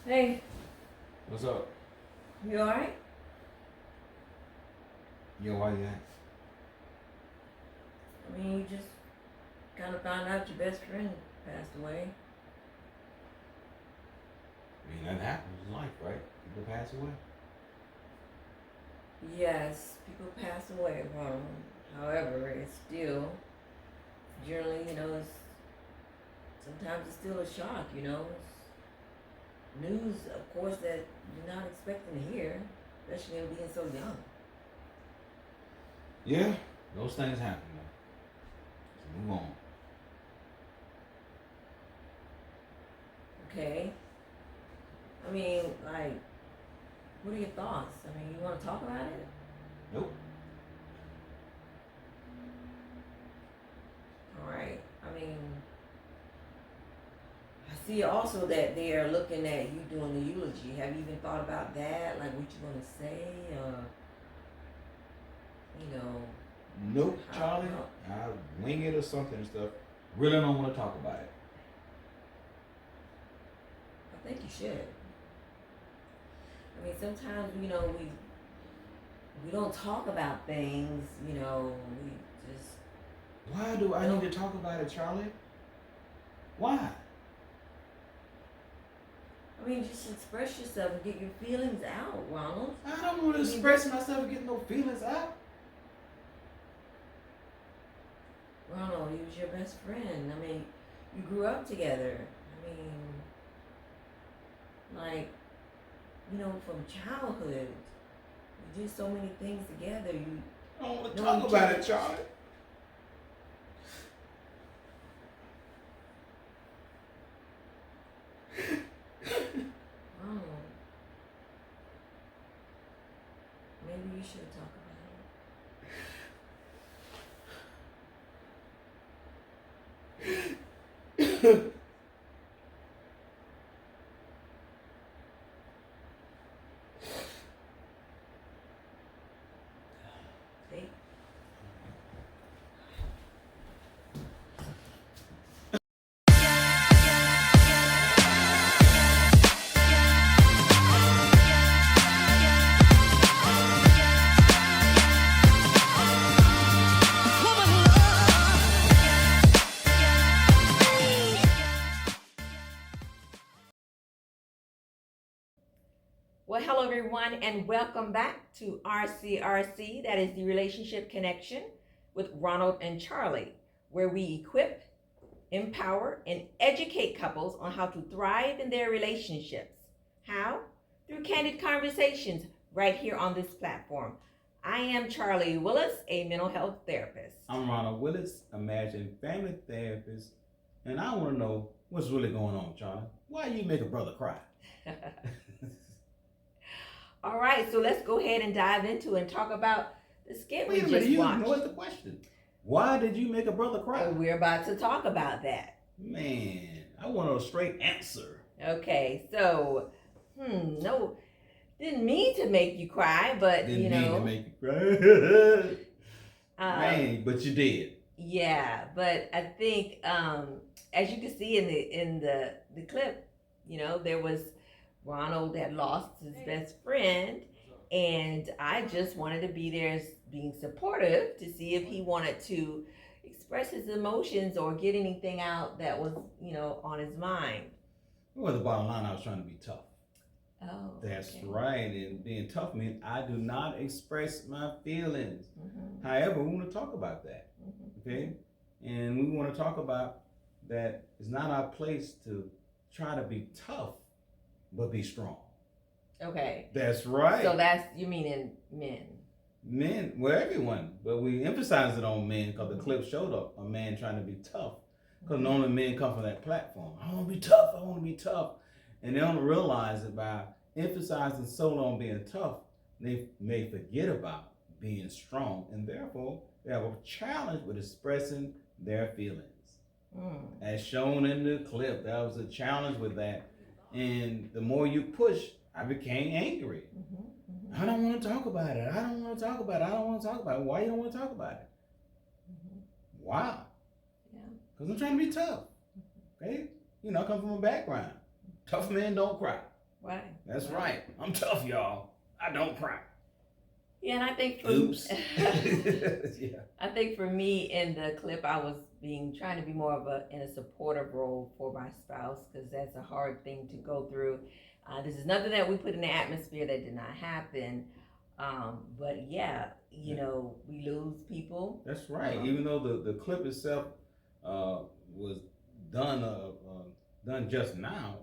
Hey, What's up? you alright? Yo, why you ask? I mean, you just kind of found out your best friend passed away. I mean, that happens in life, right? People pass away. Yes, people pass away, however, it's still, generally, sometimes it's still a shock. It's news, of course, that you're not expecting to hear, especially him being so young. Yeah, those things happen, man. So move on. Okay? I mean, like, what are your thoughts? I mean, you want to talk about it? Nope. Alright. I mean, I see also that they are looking at you doing the eulogy. Have you even thought about that? Like what you're gonna say? You know, Nope, how, Charlie. how I wing it or something and stuff. Really don't want to talk about it. I think you should. I mean, sometimes we don't talk about things. We just Why do I don't. need to talk about it, Charlie? Why? I mean, just express yourself and get your feelings out, Ronald. I don't want to I mean, express myself and get no feelings out. Ronald, he was your best friend. I mean, you grew up together. I mean, like, from childhood. You did so many things together. You I don't want to know talk each about other. it, Charlie. Oh, maybe you should talk about it. See? Well, hello everyone, and welcome back to RCRC. That is the Relationship Connection with Ronald and Charlie, where we equip, empower, and educate couples on how to thrive in their relationships. How? Through candid conversations right here on this platform. I am Charlie Willis, a mental health therapist. I'm Ronald Willis, Imagine Family Therapist, and I want to know what's really going on, Charlie. Why you make a brother cry? All right, so let's go ahead and dive into and talk about the skit Wait a we minute, just you watched. ignored the question. Why did you make a brother cry? Oh, we're about to talk about that. Man, I want a straight answer. Okay, so, no, didn't mean to make you cry, but Didn't mean to make you cry. Man, but you did. Yeah, but I think as you can see in the clip, there was Ronald had lost his best friend, and I just wanted to be there as being supportive to see if he wanted to express his emotions or get anything out that was on his mind. Well, the bottom line, I was trying to be tough. Oh, That's okay. right. And being tough means I do not express my feelings. Mm-hmm. However, we want to talk about that. Mm-hmm. Okay? And we want to talk about that it's not our place to try to be tough, but be strong. Okay. That's right. So you mean in men? Men, well, everyone, but we emphasize it on men because the clip showed up a man trying to be tough. Because normally men come from that platform. I want to be tough. I want to be tough. And they don't realize that by emphasizing so on being tough, they may forget about being strong. And therefore, they have a challenge with expressing their feelings. As shown in the clip, that was a challenge with that. And the more you push, I became angry. I don't want to talk about it. I don't want to talk about it. I don't want to talk about it. Why you don't want to talk about it? Why? Yeah. Because I'm trying to be tough. Okay? I come from a background. Tough men don't cry. Right. That's right. I'm tough, y'all. I don't cry. Yeah, and I think for Oops. Yeah. I think for me in the clip, I was trying to be more of in a supportive role for my spouse because that's a hard thing to go through. This is nothing that we put in the atmosphere that did not happen. But yeah, we lose people. That's right. Even though the clip itself was done done just now,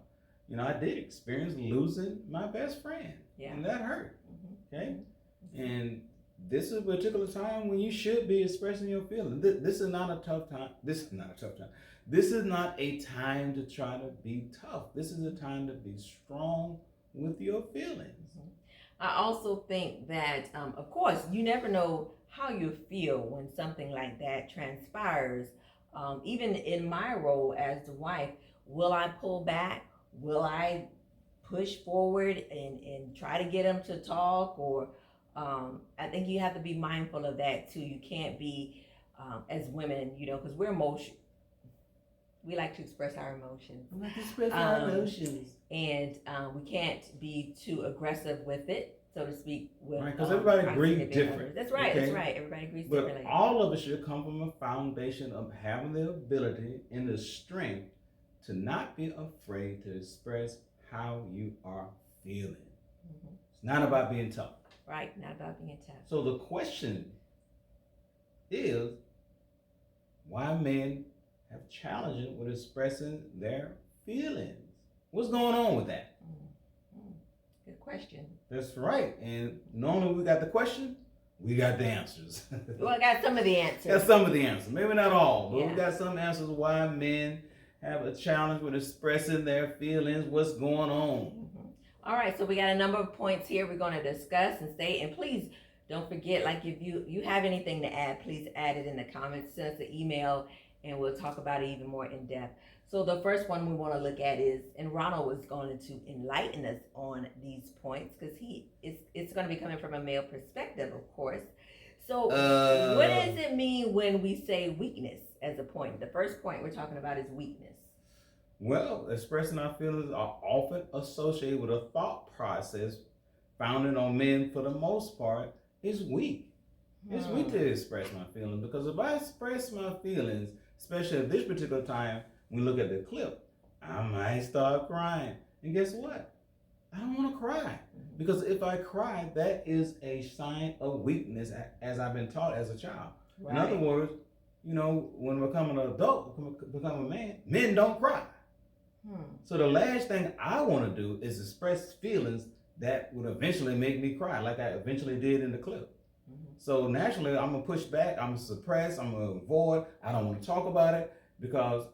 I did experience losing my best friend, Yeah. and that hurt. Mm-hmm. Okay, Mm-hmm. and this is a particular time when you should be expressing your feelings. This is not a tough time. This is not a tough time. This is not a time to try to be tough. This is a time to be strong with your feelings. Mm-hmm. I also think that, of course, you never know how you feel when something like that transpires. Even in my role as the wife, will I pull back? Will I push forward and try to get them to talk? Or I think you have to be mindful of that too. You can't be, as women, because we're emotional. We like to express our emotions. We like to express our emotions. And we can't be too aggressive with it, so to speak. Right, because everybody agrees different. That's right, okay? That's right. Everybody agrees but differently. But all of it should come from a foundation of having the ability and the strength to not be afraid to express how you are feeling. Mm-hmm. It's not about being tough. Right, not about being tough. So the question is, why men have challenges with expressing their feelings? What's going on with that? Good question. That's right. And normally we got the question, we got the answers. Well, I got some of the answers. Got some of the answers. Maybe not all, but we got some answers why men have a challenge with expressing their feelings. What's going on? Mm-hmm. All right, so we got a number of points here we're going to discuss and state. And please don't forget, like if you have anything to add, please add it in the comments, send us an email, and we'll talk about it even more in depth. So the first one we want to look at is, and Ronald was going to enlighten us on these points because it's going to be coming from a male perspective, of course. So what does it mean when we say weakness as a point? The first point we're talking about is weakness. Well, expressing our feelings are often associated with a thought process founded on men for the most part is weak. It's weak to express my feelings because if I express my feelings, especially at this particular time, when we look at the clip, I might start crying. And guess what? I don't want to cry. Because if I cry, that is a sign of weakness as I've been taught as a child. Right. In other words, when we become an adult, become a man, men don't cry. So the last thing I want to do is express feelings that would eventually make me cry, like I eventually did in the clip. So naturally, I'm going to push back, I'm going to suppress, I'm going to avoid, I don't want to talk about it because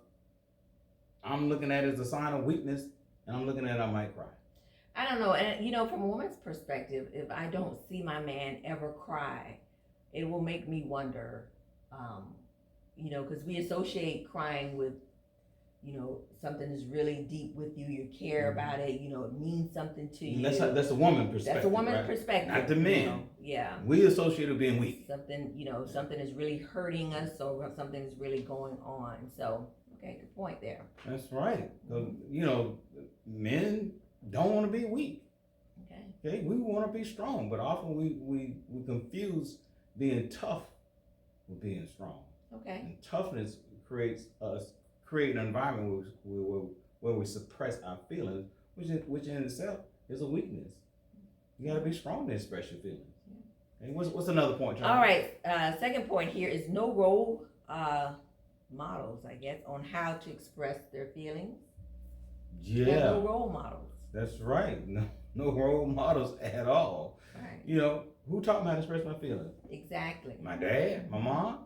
I'm looking at it as a sign of weakness and I'm looking at it, I might cry. I don't know. And, from a woman's perspective, if I don't see my man ever cry, it will make me wonder, because we associate crying with, something is really deep with you, you care about it, it means something to you. That's a woman perspective. That's a woman perspective. Not the men. Yeah. We associate with being weak. Something, something is really hurting us or something is really going on. So, okay, good point there. That's right. Men don't want to be weak. Okay, we want to be strong, but often we confuse being tough with being strong. Okay. And toughness create an environment where we suppress our feelings, which in itself is a weakness. You got to be strong to express your feelings. Yeah. And what's another point, John? All right. Second point here is no role models, I guess, on how to express their feelings. Yeah. No role models. That's right. No role models at all. Right. Who taught me how to express my feelings? Exactly. My dad, my mom.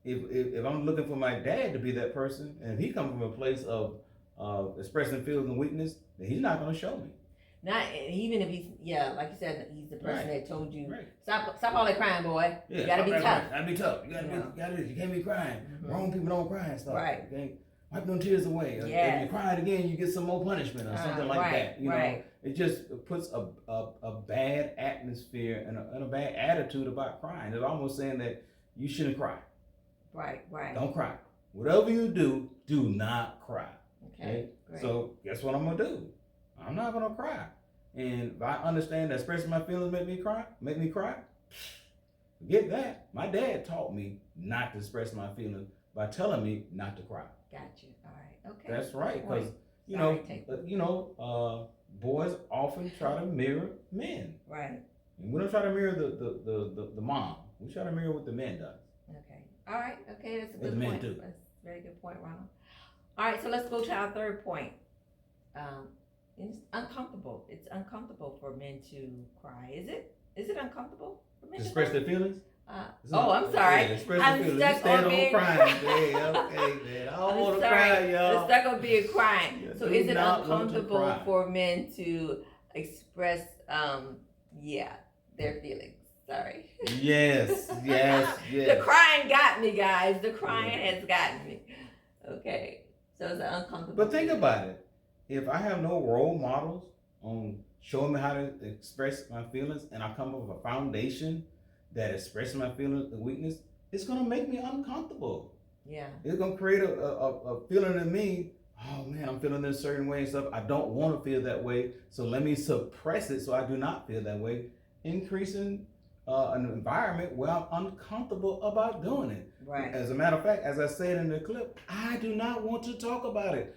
If I'm looking for my dad to be that person, and if he comes from a place of expressing feelings and weakness, then he's not going to show me. Not even if he's like you said, he's the person that told you stop all that crying, boy. Yeah, you gotta be tough. Gotta be tough. You can't be crying. Grown people don't cry and stuff. Right. Okay? Wipe them tears away. If you cry it again, you get some more punishment or something like that. You know, it just puts a bad atmosphere and a bad attitude about crying. It's almost saying that you shouldn't cry. Right. Don't cry. Whatever you do, do not cry. Okay. Great. So guess what I'm gonna do? I'm not gonna cry. And if I understand that expressing my feelings make me cry, forget that. My dad taught me not to express my feelings by telling me not to cry. Got you. All right. Okay. That's right, because Sorry, boys often try to mirror men. Right. And we don't try to mirror the mom. We try to mirror what the man does. Okay. All right. Okay, that's a What the good men point. do. That's a very good point, Ronald. All right, so let's go to our third point. It's uncomfortable. It's uncomfortable for men to cry. Is it? Is it uncomfortable for men Express to their cry? feelings? I'm sorry. Yeah, express I'm their feelings. stuck You stand on on being crying. Yeah, okay, man. I don't want to cry, y'all. I'm stuck on being crying. Yeah, So do is it not want to uncomfortable cry. for men to express, their feelings? Sorry. Yes, yes, yes. The crying got me, guys. The crying Yeah. has gotten me. Okay. So it's uncomfortable. But think about it. If I have no role models on showing me how to express my feelings, and I come up with a foundation that expresses my feelings and weakness, it's gonna make me uncomfortable. Yeah. It's gonna create a feeling in me. Oh man, I'm feeling this certain way and stuff. I don't want to feel that way, so let me suppress it so I do not feel that way, increasing an environment where I'm uncomfortable about doing it. Right. As a matter of fact, as I said in the clip, I do not want to talk about it.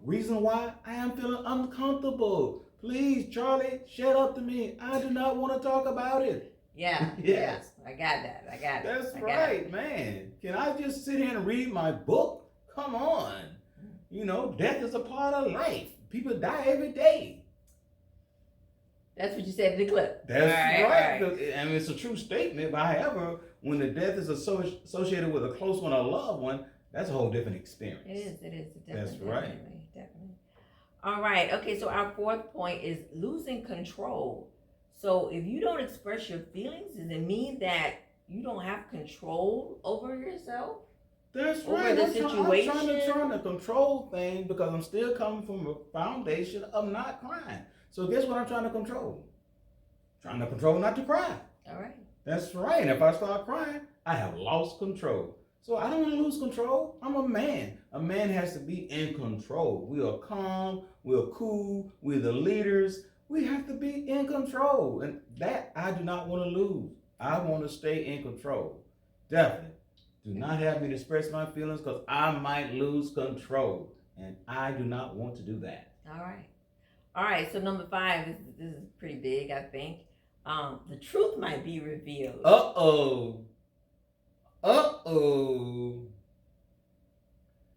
Reason why? I am feeling uncomfortable. Please, Charlie, shut up to me. I do not want to talk about it. Yeah. Yes. Yeah. I got that. That's I got right, it. man. Can I just sit here and read my book? Come on. Death is a part of life. People die every day. That's what you said in the clip. That's All right. right. I mean, it's a true statement. But however, when the death is associated with a close one or a loved one, that's a whole different experience. It is. Definitely, That's right. Definitely. All right. Okay. So our fourth point is losing control. So if you don't express your feelings, does it mean that you don't have control over yourself? That's Over right. the I'm trying to control things because I'm still coming from a foundation of not crying. So guess what I'm trying to control? Trying to control not to cry. All right. That's right. And if I start crying, I have lost control. So I don't want to lose control. I'm a man. A man has to be in control. We are calm. We're cool. We're the leaders. We have to be in control. And that I do not want to lose. I want to stay in control. Definitely. Do not have me to express my feelings because I might lose control. And I do not want to do that. All right. So number 5, this is pretty big, I think. The truth might be revealed. Uh-oh.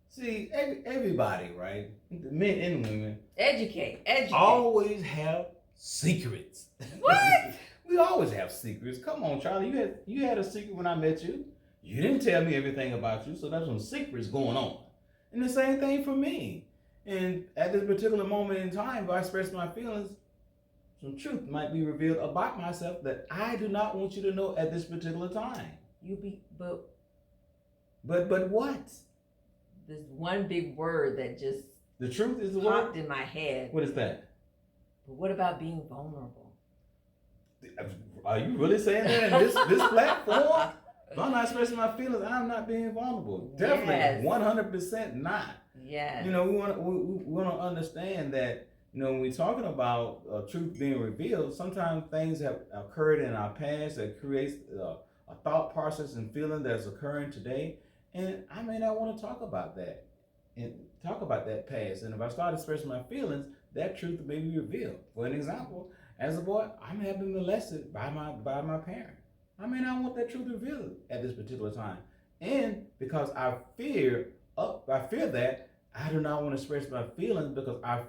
See, everybody, right? The men and women Educate. always have secrets. What? We always have secrets. Come on, Charlie. You had a secret when I met you. You didn't tell me everything about you, so there's some secrets going on. And the same thing for me. And at this particular moment in time, if I express my feelings, some truth might be revealed about myself that I do not want you to know at this particular time. But what? There's one big word that just The truth is the popped word? in my head. What is that? But what about being vulnerable? Are you really saying that in this platform? If I'm not expressing my feelings, I'm not being vulnerable. Definitely, Yes. 100% not. Yes. We want to understand that, when we're talking about truth being revealed, sometimes things have occurred in our past that creates a thought process and feeling that's occurring today. And I may not want to talk about that and talk about that past. And if I start expressing my feelings, that truth may be revealed. For an example, as a boy, I may have been molested by my parent. I may not want that truth revealed at this particular time. And because I fear that, I do not want to express my feelings because I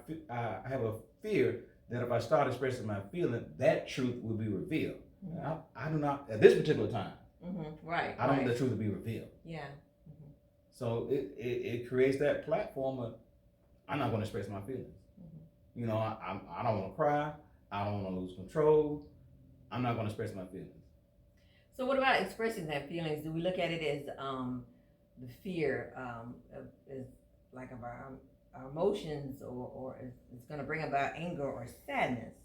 have a fear that if I start expressing my feelings, that truth will be revealed. Mm-hmm. I do not, at this particular time, right. I don't want the truth to be revealed. Yeah. So it creates that platform of, I'm not going to express my feelings. I don't want to cry. I don't want to lose control. I'm not going to express my feelings. So what about expressing that feelings? Do we look at it as the fear as like of our emotions, or it's going to bring about anger or sadness?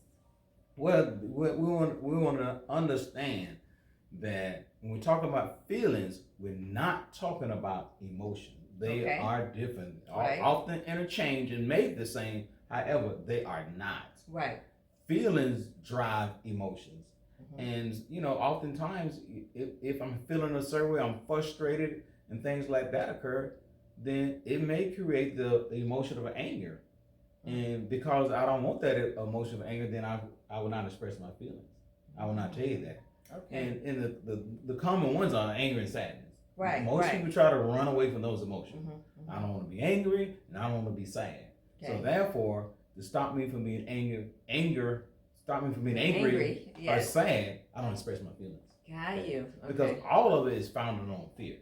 Well, we want to understand that when we talk about feelings, we're not talking about emotion. They are different, right. Often interchanged and made the same, However, they are not. Right. Feelings drive emotions. Mm-hmm. And, oftentimes, if I'm feeling a certain way, I'm frustrated, and things like that occur, then it may create the emotion of anger. And because I don't want that emotion of anger, then I will not express my feelings. I will not tell you that. Okay. And the common ones are anger and sadness. Right. Most people try to run away from those emotions. Mm-hmm. I don't want to be angry, and I don't want to be sad. Okay. So therefore, to stop me from being angry, or sad, I don't express my feelings. Got you. Okay. Because all of it is founded on fear.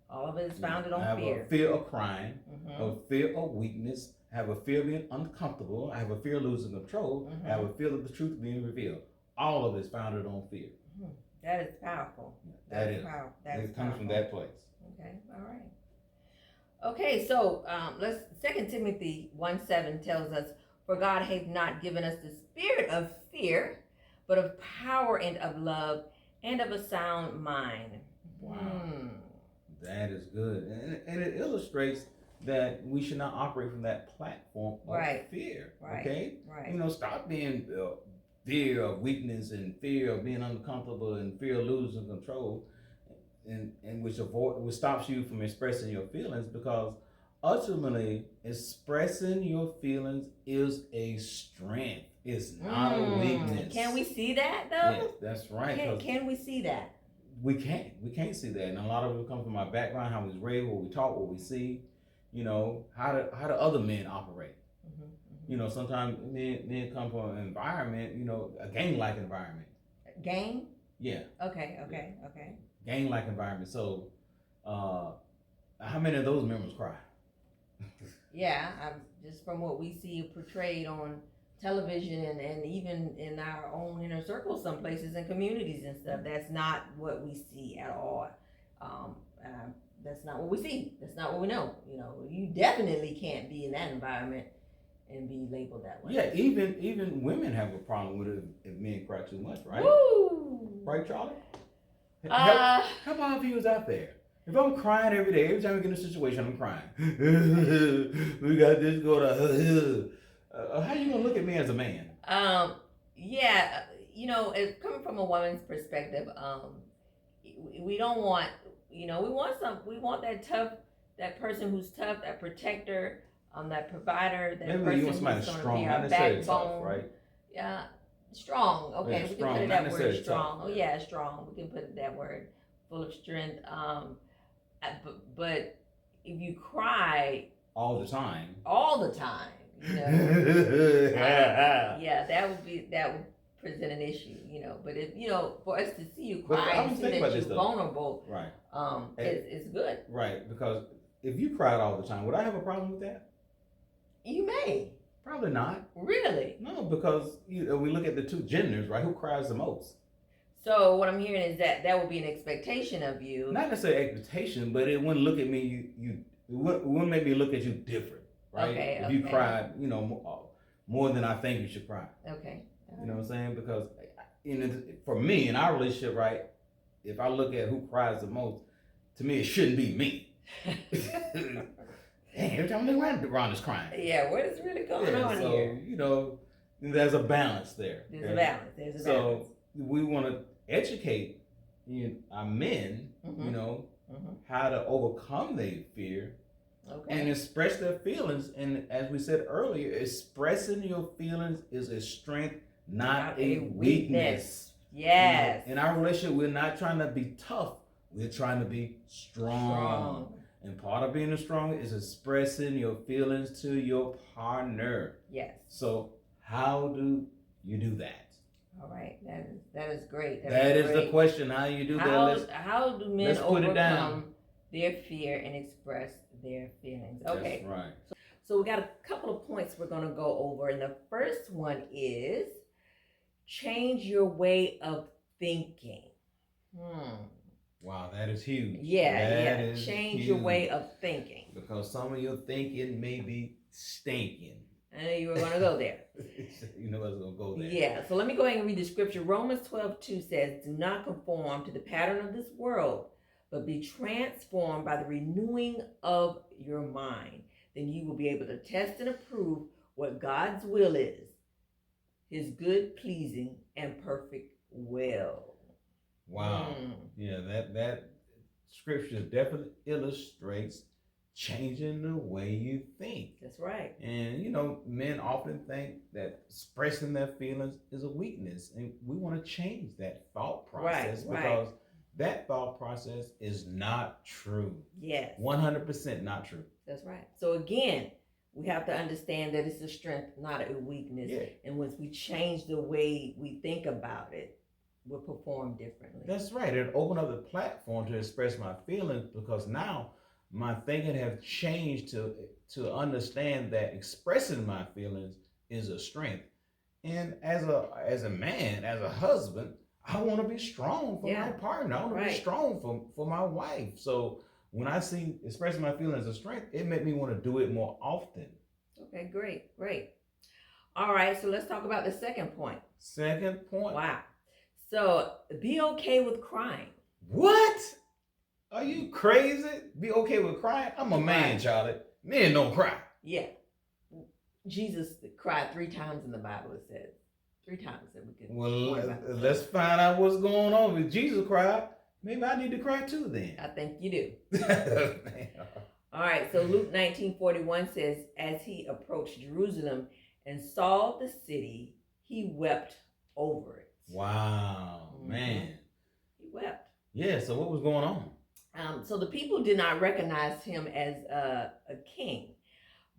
All of it is founded on fear. I have a fear of crying, a fear of weakness. I have a fear of being uncomfortable. I have a fear of losing control. I have a fear of the truth being revealed. All of it is founded on fear. That is powerful. That is powerful. It comes from that place. Okay. All right. Okay. So let's. 2 Timothy 1:7 tells us, "For God hath not given us the spirit of fear, but of power and of love and of a sound mind." Wow. That is good, and it illustrates that we should not operate from that platform of fear. Right. Okay. Right. Stop being fear of weakness and fear of being uncomfortable and fear of losing control, and which stops you from expressing your feelings, because ultimately expressing your feelings is a strength. It's not a weakness. Can we see that though? Yes, that's right. Can we see that? We can't see that, and a lot of it comes from our background, how we was raised, what we talk, what we see. How do other men operate? Sometimes men come from an environment, a gang-like environment. Gang? Yeah. Okay. Gang-like environment. So, how many of those members cry? Yeah, just from what we see portrayed on television and even in our own inner circles, some places and communities and stuff, that's not what we see at all. That's not what we see. That's not what we know. You definitely can't be in that environment and be labeled that way. Yeah, even women have a problem with it if men cry too much, right? Woo! Right, Charlie? How about viewers out there? If I'm crying every day, every time we get in a situation, I'm crying. We got this going on. How you gonna look at me as a man? Yeah, it's coming from a woman's perspective. We don't want, we want that person who's tough, that protector, that provider, that maybe person you want somebody who's going to strong, be not our necessarily backbone. tough, right? Yeah, strong. Okay, yeah, we strong, can put that word strong. Tough. Oh yeah, strong. We can put that word, full of strength. But if you cry all the time, yeah, that would present an issue, But if for us to see you cry and see that you're vulnerable, right? It's good, right? Because if you cried all the time, would I have a problem with that? You may. Probably not. Really? No, because we look at the two genders, right? Who cries the most? So what I'm hearing is that would be an expectation of you. Not necessarily expectation, but it wouldn't look at me. It wouldn't make me look at you different, right? Okay. If you cried, more than I think you should cry. Okay. You know what I'm saying? Because for me in our relationship, right? If I look at who cries the most, to me it shouldn't be me. Dang, every time I look around is crying. Yeah, what is really going on here? So, there's a balance there. There's a balance. So we want to educate our men, how to overcome their fear and express their feelings. And as we said earlier, expressing your feelings is a strength, not a weakness. Yes. In our relationship, we're not trying to be tough. We're trying to be strong. And part of being strong is expressing your feelings to your partner. Yes. So how do you do that? All right, that is great. That is the question. How do you do that? How do men overcome their fear and express their feelings? Okay. That's right. So we got a couple of points we're going to go over, and the first one is change your way of thinking. Wow, that is huge. Yeah. Change your way of thinking. Because some of your thinking may be stinking. I knew you were going to go there. You know I was going to go there. Yeah, so let me go ahead and read the scripture. Romans 12:2 says, "Do not conform to the pattern of this world, but be transformed by the renewing of your mind. Then you will be able to test and approve what God's will is, his good, pleasing, and perfect will. Wow. Yeah, that scripture definitely illustrates changing the way you think. That's right. And men often think that expressing their feelings is a weakness, and we want to change that thought process because that thought process is not true. Yes. 100% not true. That's right. So again, we have to understand that it's a strength, not a weakness. Yeah. And once we change the way we think about it, we'll perform differently. That's right. It opened up the platform to express my feelings because now my thinking have changed to understand that expressing my feelings is a strength. And as a man, as a husband, I want to be strong for my partner. I want to be strong for my wife. So when I see expressing my feelings as a strength, it made me want to do it more often. Okay, great. All right, so let's talk about the second point. Second point. Wow. So be okay with crying. What? Are you crazy? Be okay with crying? I'm a man, Charlie. Men don't cry. Yeah. Jesus cried 3 times in the Bible, it says. 3 times that we could. Well, let's find out what's going on. If Jesus cried, maybe I need to cry too then. I think you do. All right, so Luke 19:41 says, as he approached Jerusalem and saw the city, he wept over it. Wow, man. He wept. Yeah, so what was going on? So the people did not recognize him as a king,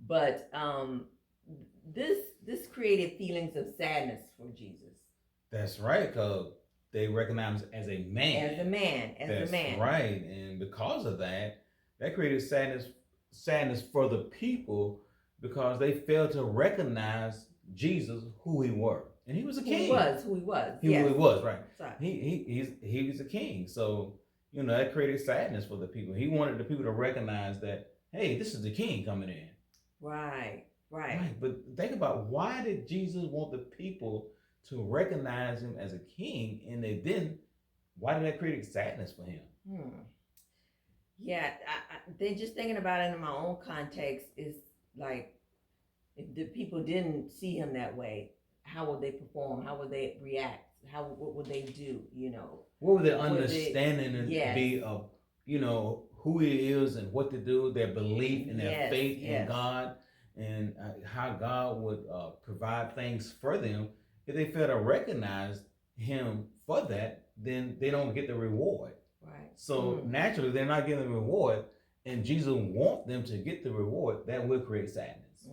but this created feelings of sadness for Jesus. That's right, because they recognized him as a man. As a man. That's right, and because of that created sadness for the people because they failed to recognize Jesus, who he were. And he was a king. Who he was. Who he was, right. Sorry. He was a king. So, that created sadness for the people. He wanted the people to recognize that, hey, this is the king coming in. Right. But think about, why did Jesus want the people to recognize him as a king, and they didn't? Why did that create sadness for him? Yeah, they're just thinking about it in my own context is like, if the people didn't see him that way, how would they perform? How would they react? What would they do? What would their understanding be of, who he is and what to do, their belief and their faith in God, and how God would provide things for them? If they fail to recognize him for that, then they don't get the reward. Right. So naturally, they're not getting the reward, and Jesus wants them to get the reward. That will create sadness.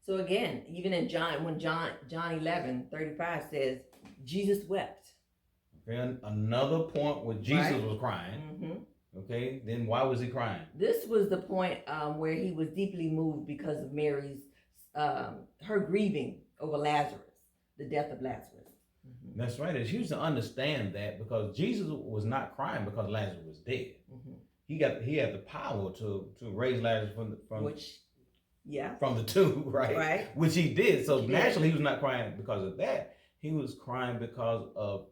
So again, even in John 11:35 says, Jesus wept. Okay, another point where Jesus was crying. Okay, then why was he crying? This was the point where he was deeply moved because of Mary's, her grieving over Lazarus, the death of Lazarus. That's right. It's huge to understand that, because Jesus was not crying because Lazarus was dead. He had the power to raise Lazarus from the tomb, right? Which he did. So naturally, he was not crying because of that. He was crying because of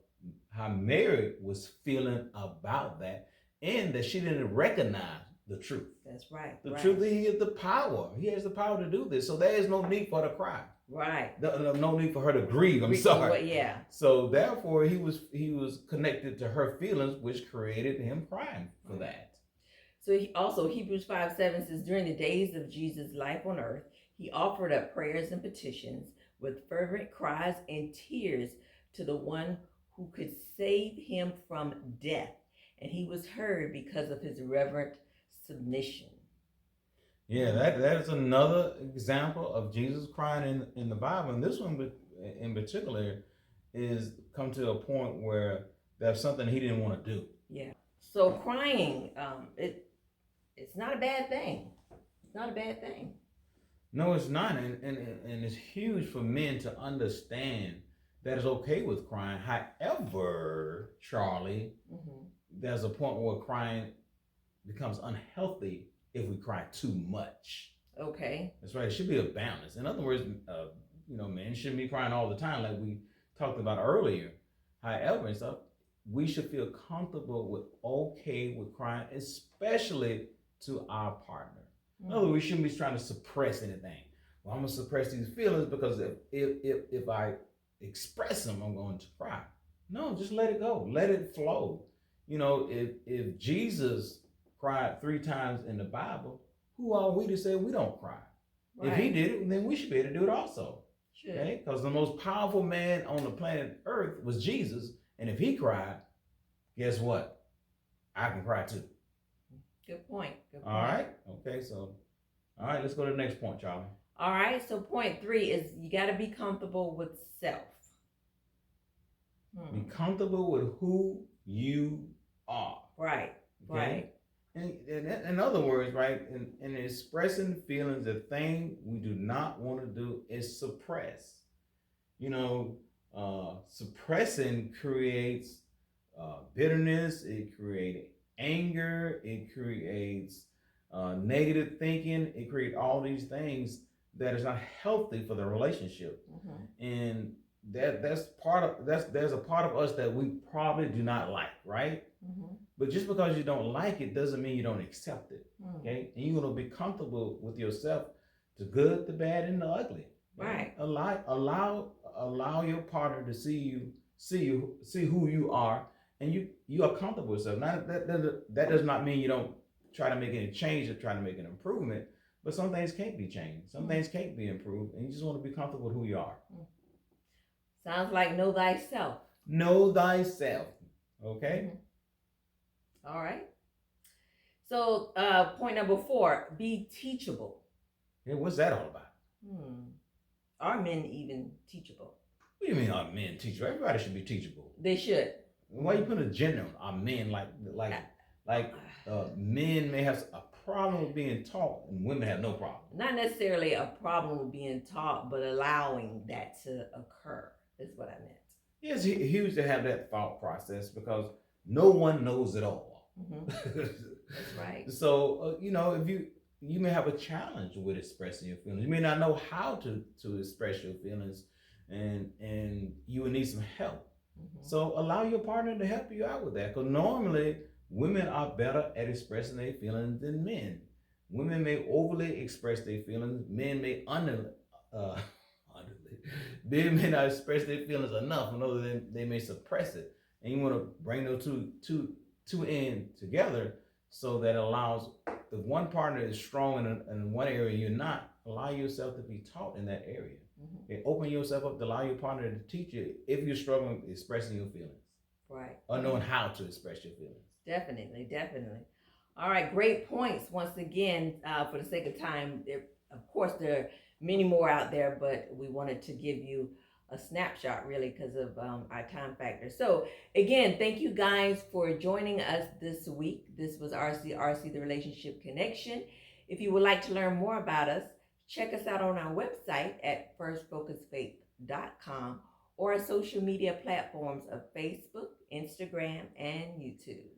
how Mary was feeling about that, and that she didn't recognize the truth. That's right. The truth is, he has the power. He has the power to do this. So there is no need for her to cry. Right. No need for her to grieve. I'm sorry. So therefore, he was connected to her feelings, which created him crying for that. So Hebrews 5:7 says, during the days of Jesus' life on earth, he offered up prayers and petitions with fervent cries and tears to the one who could save him from death. And he was heard because of his reverent submission. Yeah, that is another example of Jesus crying in the Bible. And this one in particular is come to a point where there's something he didn't want to do. Yeah. So crying, it's not a bad thing. It's not a bad thing. No, it's not. And it's huge for men to understand that it's okay with crying. However, Charlie, there's a point where crying becomes unhealthy if we cry too much. Okay. That's right. It should be a balance. In other words, men shouldn't be crying all the time like we talked about earlier. However, and stuff, we should feel comfortable okay with crying, especially to our partner. In other words, we shouldn't be trying to suppress anything. well, I'm gonna suppress these feelings because if I express them, I'm going to cry. No, just let it go. Let it flow. You know, if Jesus cried 3 times in the Bible, who are we to say we don't cry? Right. If he did it, then we should be able to do it also. Sure. Okay? Because the most powerful man on the planet Earth was Jesus, and if he cried, guess what? I can cry too. Good point. Good point. All right. Okay. So, all right. Let's go to the next point, Charlie. All right. So, point 3 is you got to be comfortable with self. Be comfortable with who you are. Right. Okay? Right. And in other words, right, in expressing feelings, the thing we do not want to do is suppress. You know, suppressing creates bitterness, it creates anger, it creates negative thinking, it creates all these things that is not healthy for the relationship. And there's a part of us that we probably do not like, right? But just because you don't like it doesn't mean you don't accept it. Okay, and you're gonna be comfortable with yourself, the good, the bad, and the ugly. Right. Allow your partner to see who you are, and you are comfortable with yourself. Now that does not mean you don't try to make any change or try to make an improvement. But some things can't be changed. Some things can't be improved, and you just want to be comfortable with who you are. Sounds like know thyself. Know thyself. Okay. All right. So point number 4, be teachable. Yeah, what's that all about? Are men even teachable? What do you mean are men teachable? Everybody should be teachable. They should. Why you put a gender on? Are men like men may have a problem with being taught and women have no problem? Not necessarily a problem with being taught, but allowing that to occur is what I meant. Yes, it's huge to have that thought process because no one knows it all. That's right. So, you know, if you may have a challenge with expressing your feelings. You may not know how to express your feelings and you will need some help. So allow your partner to help you out with that because normally women are better at expressing their feelings than men. Women may overly express their feelings. Men may men may not express their feelings enough. In other words, they may suppress it. And you want to bring those two in together so that it allows, if one partner is strong in one area you're not, allow yourself to be taught in that area. And open yourself up to allow your partner to teach you if you're struggling with expressing your feelings. Right. Or knowing how to express your feelings. Definitely. All right, great points. Once again, for the sake of time, of course, there are many more out there, but we wanted to give you a snapshot really because of our time factor. So again, thank you guys for joining us this week. This was RCRC, the Relationship Connection. If you would like to learn more about us, check us out on our website at firstfocusfaith.com or our social media platforms of Facebook, Instagram, and YouTube.